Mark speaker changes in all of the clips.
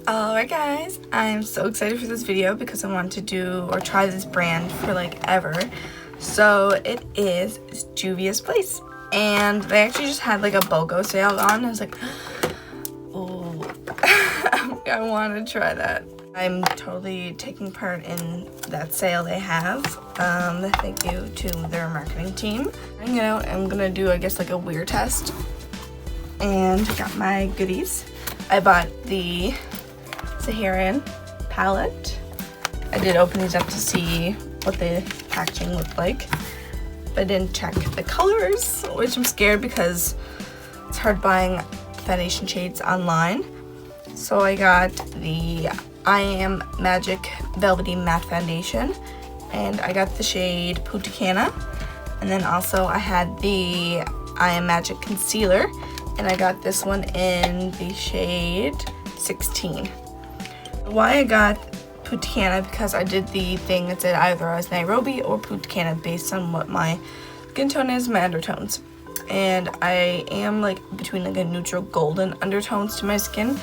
Speaker 1: Alright guys, I'm so excited for this video because I want to do or try this brand for like ever. So it is Juvias Place, and they actually just had like a BOGO sale on. I was like, oh, I want to try that. I'm totally taking part in that sale they have. Thank you to their marketing team. I'm gonna do, I guess, like a weird test, and I got my goodies. I bought the Saharan palette. I did open these up to see what the packaging looked like, but I didn't check the colors, which I'm scared because it's hard buying foundation shades online. So I got the I Am Magic Velvety Matte Foundation, and I got the shade Puticana, and then also I had the I Am Magic Concealer, and I got this one in the shade 16. Why I got Puticana, because I did the thing that said either I was Nairobi or Puticana based on what my skin tone is, my undertones. And I am like between like a neutral golden undertones to my skin.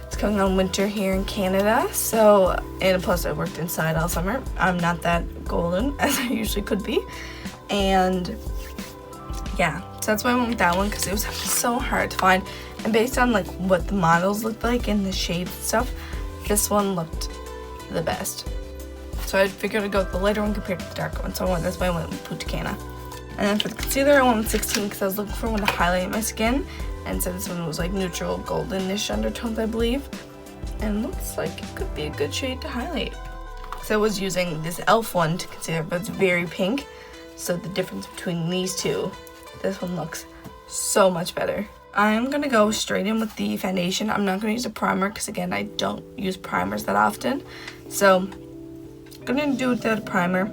Speaker 1: It's coming on winter here in Canada, so, and plus I worked inside all summer. I'm not that golden as I usually could be. And yeah, so that's why I went with that one, because it was so hard to find. And based on like what the models looked like and the shades and stuff, this one looked the best. So I figured I'd go with the lighter one compared to the darker one. So that's why I went with Puticana. And then for the concealer, I went with 16 because I was looking for one to highlight my skin. And so this one was like neutral goldenish undertones, I believe. And looks like it could be a good shade to highlight. So I was using this e.l.f. one to concealer, but it's very pink. So the difference between these two, this one looks so much better. I'm going to go straight in with the foundation. I'm not going to use a primer because, again, I don't use primers that often. So I'm going to do without a primer.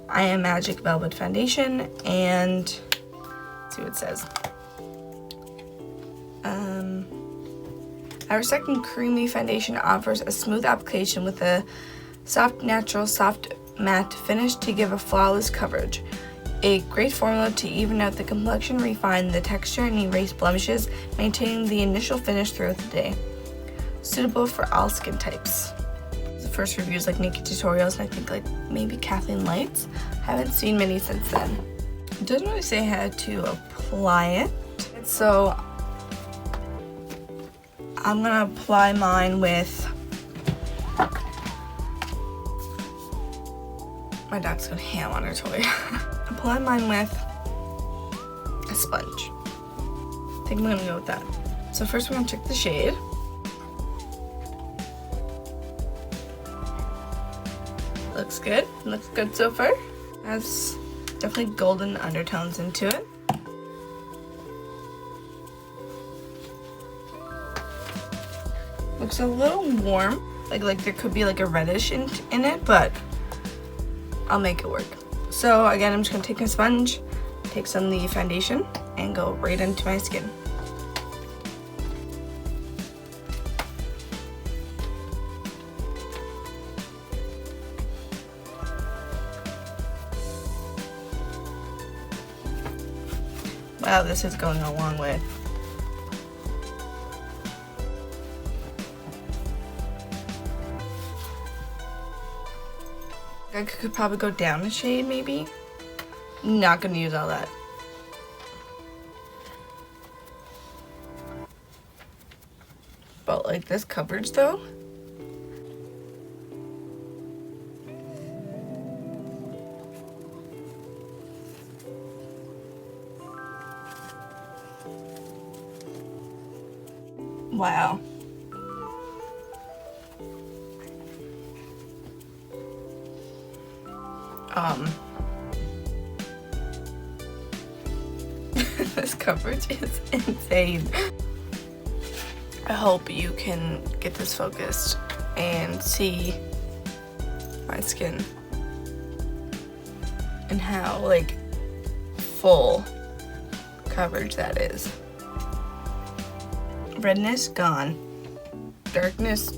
Speaker 1: I Am Magic Velvet Foundation, and let's see what it says. Our second creamy foundation offers a smooth application with a soft, natural, soft matte finish to give a flawless coverage. A great formula to even out the complexion, refine the texture, and erase blemishes, maintaining the initial finish throughout the day. Suitable for all skin types. The first reviews like naked tutorials, and I think like maybe Kathleen Lights. Haven't seen many since then. It doesn't really say how to apply it. So I'm gonna apply mine with, my dog's going ham on her toy. Apply mine with a sponge. I think I'm gonna go with that. So first we're gonna check the shade. Looks good. Looks good so far. Has definitely golden undertones into it. Looks a little warm. Like there could be like a reddish in it, but I'll make it work. So again, I'm just gonna take a sponge, take some of the foundation, and go right into my skin. Wow, this is going a long way. I could probably go down a shade, maybe. Not gonna use all that. But like this coverage though. Wow. This coverage is insane. I hope you can get this focused and see my skin and how like full coverage that is. Redness gone, darkness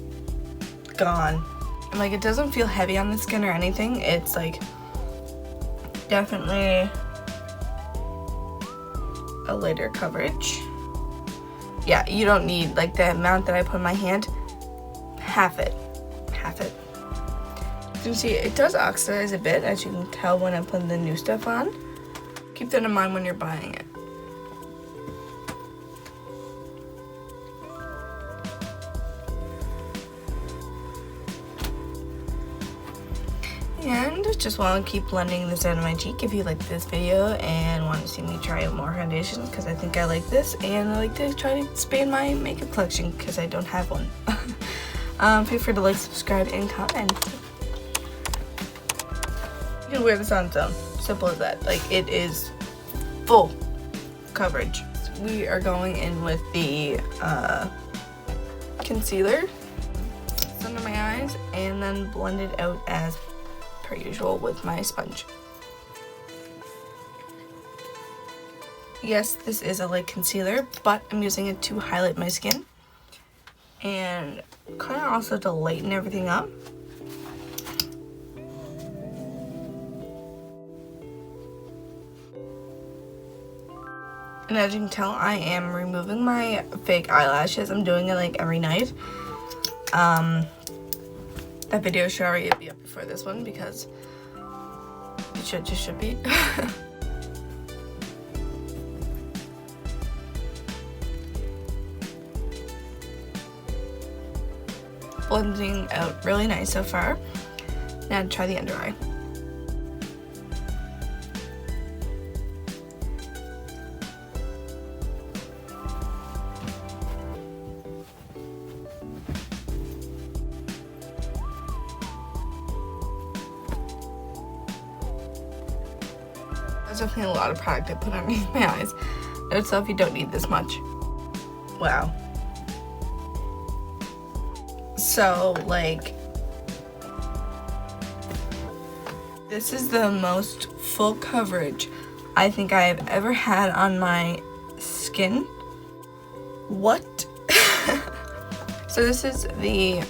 Speaker 1: gone, and like it doesn't feel heavy on the skin or anything. It's like definitely a lighter coverage. Yeah, you don't need like the amount that I put in my hand half it. You can see it does oxidize a bit, as you can tell when I put the new stuff on. Keep that in mind when you're buying it. And just want to keep blending this out of my cheek. If you like this video and want to see me try out more foundations, because I think I like this, and I like to try to expand my makeup collection because I don't have one. Feel free to like, subscribe, and comment. You can wear this on its own. Simple as that. Like, it is full coverage. So we are going in with the concealer. It's under my eyes, and then blend it out as per usual with my sponge. Yes, this is a light concealer, but I'm using it to highlight my skin and kind of also to lighten everything up. And as you can tell, I am removing my fake eyelashes. I'm doing it like every night. That video should already be up before this one because it should be. Blending out really nice so far. Now try the under eye. There's definitely a lot of product I put underneath my eyes. Note self, you don't need this much. Wow. So, like, this is the most full coverage I think I have ever had on my skin. What? So this is the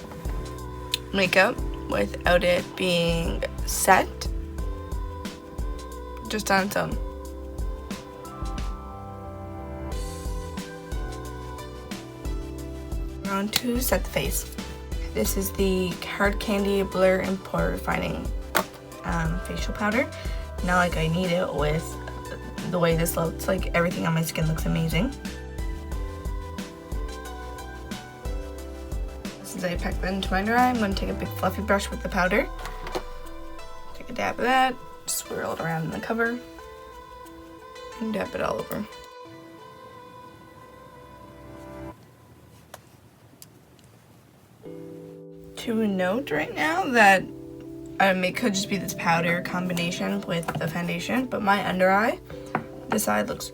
Speaker 1: makeup without it being set. Just on its own. We're on to set the face. This is the Hard Candy Blur and Pore Refining facial powder. Now, like, I need it with the way this looks. Like, everything on my skin looks amazing. Since I packed that into my under eye, I'm going to take a big fluffy brush with the powder. Take a dab of that. Swirl it around in the cover and dab it all over. To note right now that it could just be this powder combination with the foundation, but my under eye, this side looks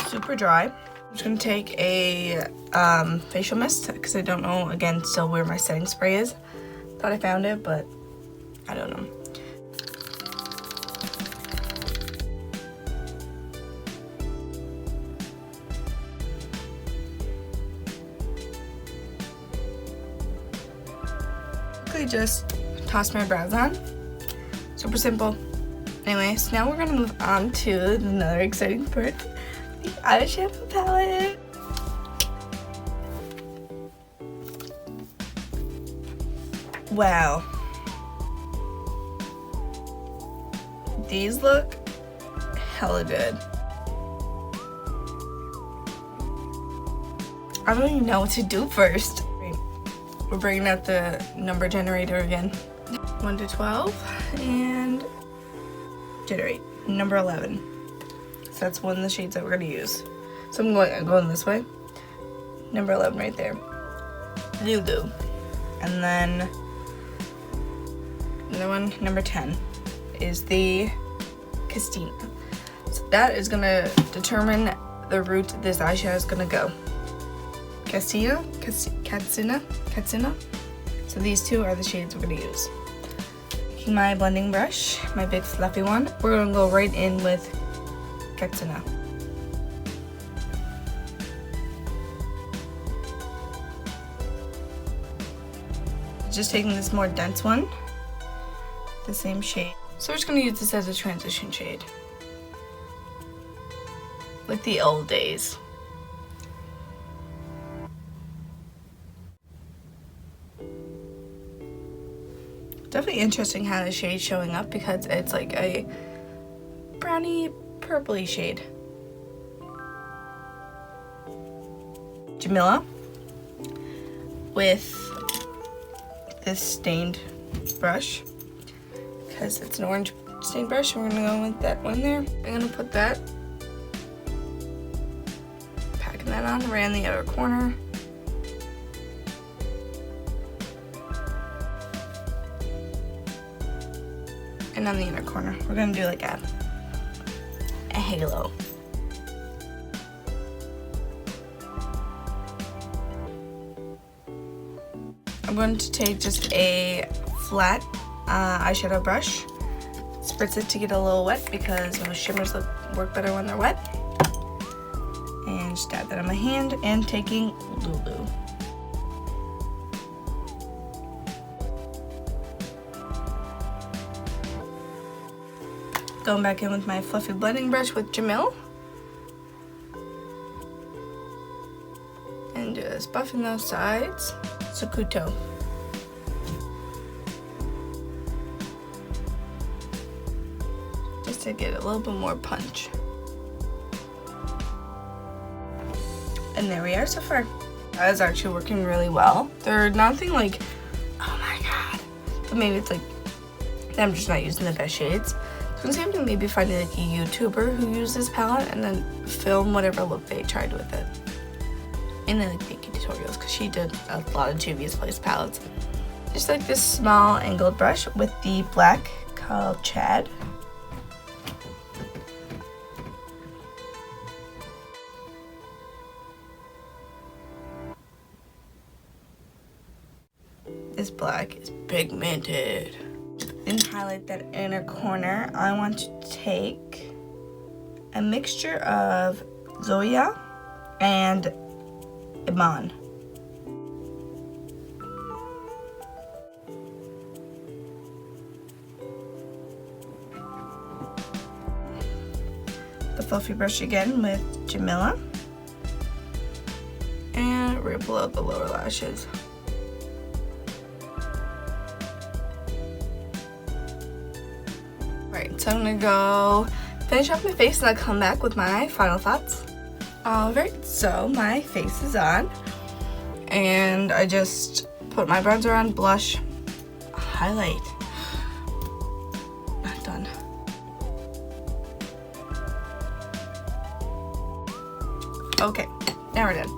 Speaker 1: super dry. I'm just gonna take a facial mist because I don't know, again, still where my setting spray is. Thought I found it, but I don't know. Just toss my brows on. Super simple. Anyways, now we're gonna move on to another exciting part, the eyeshadow palette. Wow. These look hella good. I don't even know what to do first. We're bringing out the number generator again. 1 to 12 and generate number 11. So that's one of the shades that we're gonna use. So I'm going this way. Number 11 right there. Lulu. And then another one, number 10, is the Castina. So that is gonna determine the route this eyeshadow is gonna go. Katsina. So these two are the shades we're gonna use. Taking my blending brush, my big fluffy one, we're gonna go right in with Katsina. Just taking this more dense one, the same shade. So we're just gonna use this as a transition shade, like the old days. Definitely interesting how the shade's showing up because it's like a browny purpley shade. Jamila with this stained brush because it's an orange stained brush. We're gonna go with that one there. I'm gonna put that, packing that on right in the other corner. And on the inner corner, we're gonna do like a halo. I'm going to take just a flat eyeshadow brush, spritz it to get a little wet because most shimmers work better when they're wet, and just dab that on my hand, and taking Lulu. Going back in with my fluffy blending brush with Jamil. And just buffing those sides. Sakuto. Just to get a little bit more punch. And there we are so far. That is actually working really well. They're nothing like, oh my god. But maybe it's like, I'm just not using the best shades. So I'm going to maybe find like a YouTuber who uses this palette and then film whatever look they tried with it. And then like making tutorials because she did a lot of Juvias Place palettes. Just like this small angled brush with the black called Chad. This black is pigmented. And highlight that inner corner, I want to take a mixture of Zoya and Iman. The fluffy brush again with Jamila. And ripple out the lower lashes. So I'm gonna go finish off my face and I'll come back with my final thoughts. Alright, so my face is on. And I just put my bronzer on, blush, highlight. Not done. Okay, now we're done.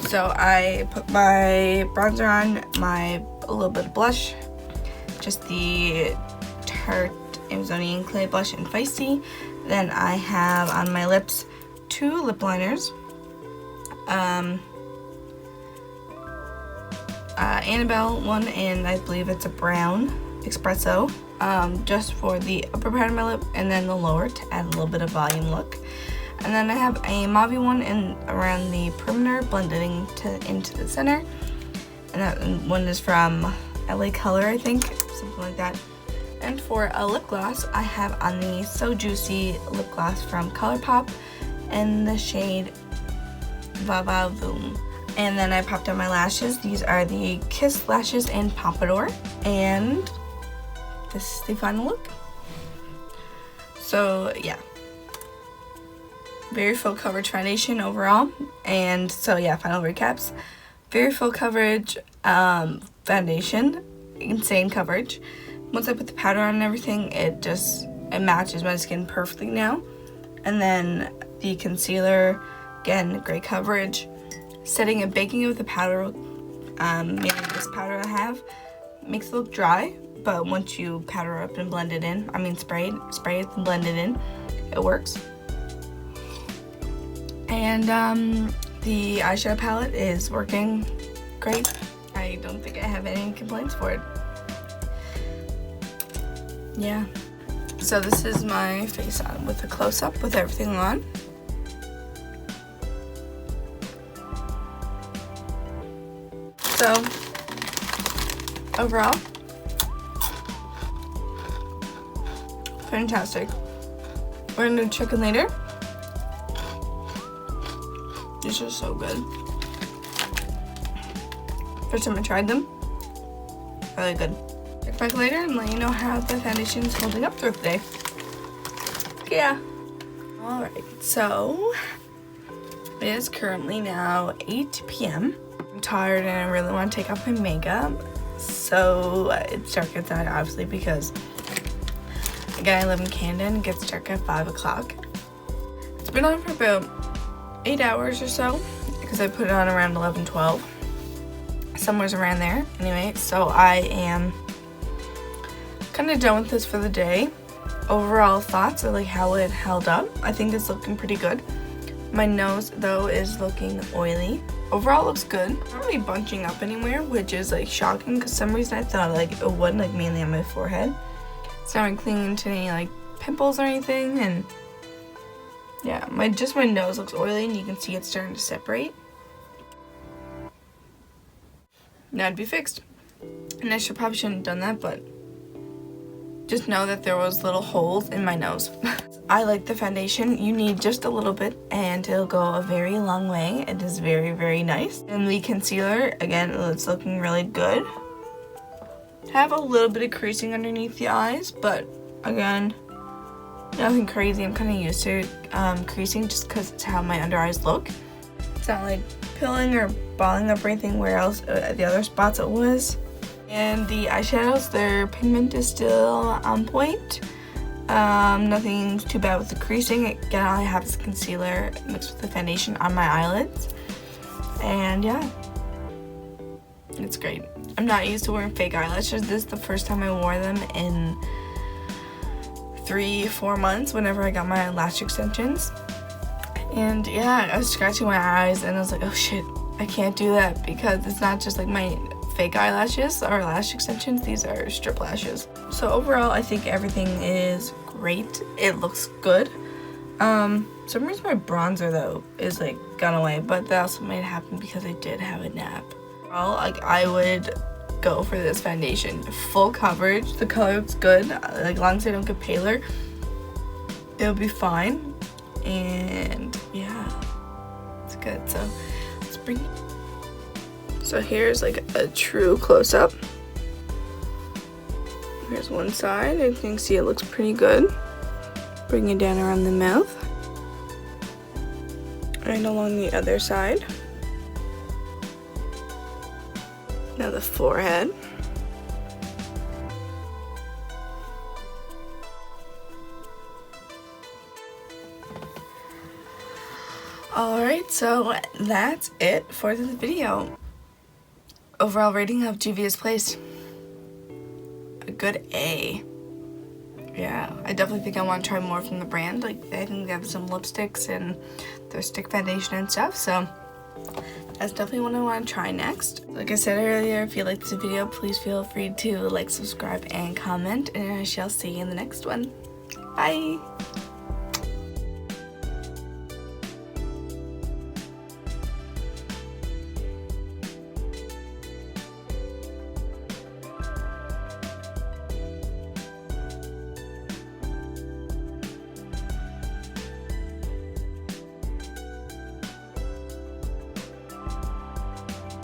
Speaker 1: So I put my bronzer on, a little bit of blush, just the Tarte Amazonian Clay Blush in Feisty. Then I have on my lips 2 lip liners. Annabelle one, and I believe it's a brown espresso, just for the upper part of my lip, and then the lower to add a little bit of volume look. And then I have a mauve one in around the perimeter, blended into the center. And that one is from LA Color, I think, something like that. And for a lip gloss, I have on the So Juicy lip gloss from ColourPop in the shade Vava Voom. And then I popped on my lashes. These are the Kiss Lashes in Pompadour. And this is the final look. So yeah, very full coverage foundation overall. And so yeah, final recaps. Very full coverage foundation, insane coverage. Once I put the powder on and everything, it matches my skin perfectly now. And then the concealer, again, great coverage. Setting and baking it with the powder, maybe this powder I have, makes it look dry, but once you powder up and blend it in, spray it and blend it in, it works. And the eyeshadow palette is working great. I don't think I have any complaints for it. Yeah, so this is my face on with a close-up with everything on. So overall, fantastic. We're gonna do chicken later. These are so good. First time I tried them, really good. Check back later and let you know how the foundation is holding up through the day. Yeah. Alright, so it is currently now 8 p.m. I'm tired and I really want to take off my makeup. So it's dark outside, obviously, because again, I live in Canada and it gets dark at 5 o'clock. It's been on for about 8 hours or so because I put it on around 11, 12. Somewhere around there. Anyway, so I am kind of done with this for the day. Overall thoughts are like how it held up. I think it's looking pretty good. My nose though is looking oily. Overall looks good. Not really bunching up anywhere, which is like shocking because some reason I thought like it would, like mainly on my forehead. It's not clinging to any like pimples or anything, and yeah, my nose looks oily and you can see it's starting to separate. Now it'd be fixed. And I probably shouldn't have done that, but just know that there was little holes in my nose. I like the foundation. You need just a little bit and it'll go a very long way. It is very, very nice. And the concealer, again, it's looking really good. Have a little bit of creasing underneath the eyes, but again, nothing crazy. I'm kind of used to creasing just because it's how my under eyes look. It's not like pilling or balling up or anything where else the other spots it was. And the eyeshadows, their pigment is still on point. Nothing too bad with the creasing. Again, all I have is concealer mixed with the foundation on my eyelids. And yeah, it's great. I'm not used to wearing fake eyelashes. This is the first time I wore them in 3-4 months whenever I got my lash extensions. And yeah, I was scratching my eyes and I was like, oh shit, I can't do that because it's not just like my fake eyelashes or lash extensions, these are strip lashes. So overall, I think everything is great. It looks good. Some reason my bronzer though is like gone away, but that also might happen because I did have a nap. Well, like I would go for this foundation. Full coverage, the color looks good. Like as long as I don't get paler, it'll be fine. And yeah, it's good. So let's bring it. So here's like a true close-up. Here's one side. You can see it looks pretty good. Bring it down around the mouth. And along the other side. Now the forehead. Alright, so that's it for this video. Overall rating of Juvias Place, a good A. Yeah, I definitely think I want to try more from the brand. Like, I think they have some lipsticks and their stick foundation and stuff, so that's definitely what I want to try next. Like I said earlier, if you liked this video, please feel free to like, subscribe, and comment, and I shall see you in the next one. Bye!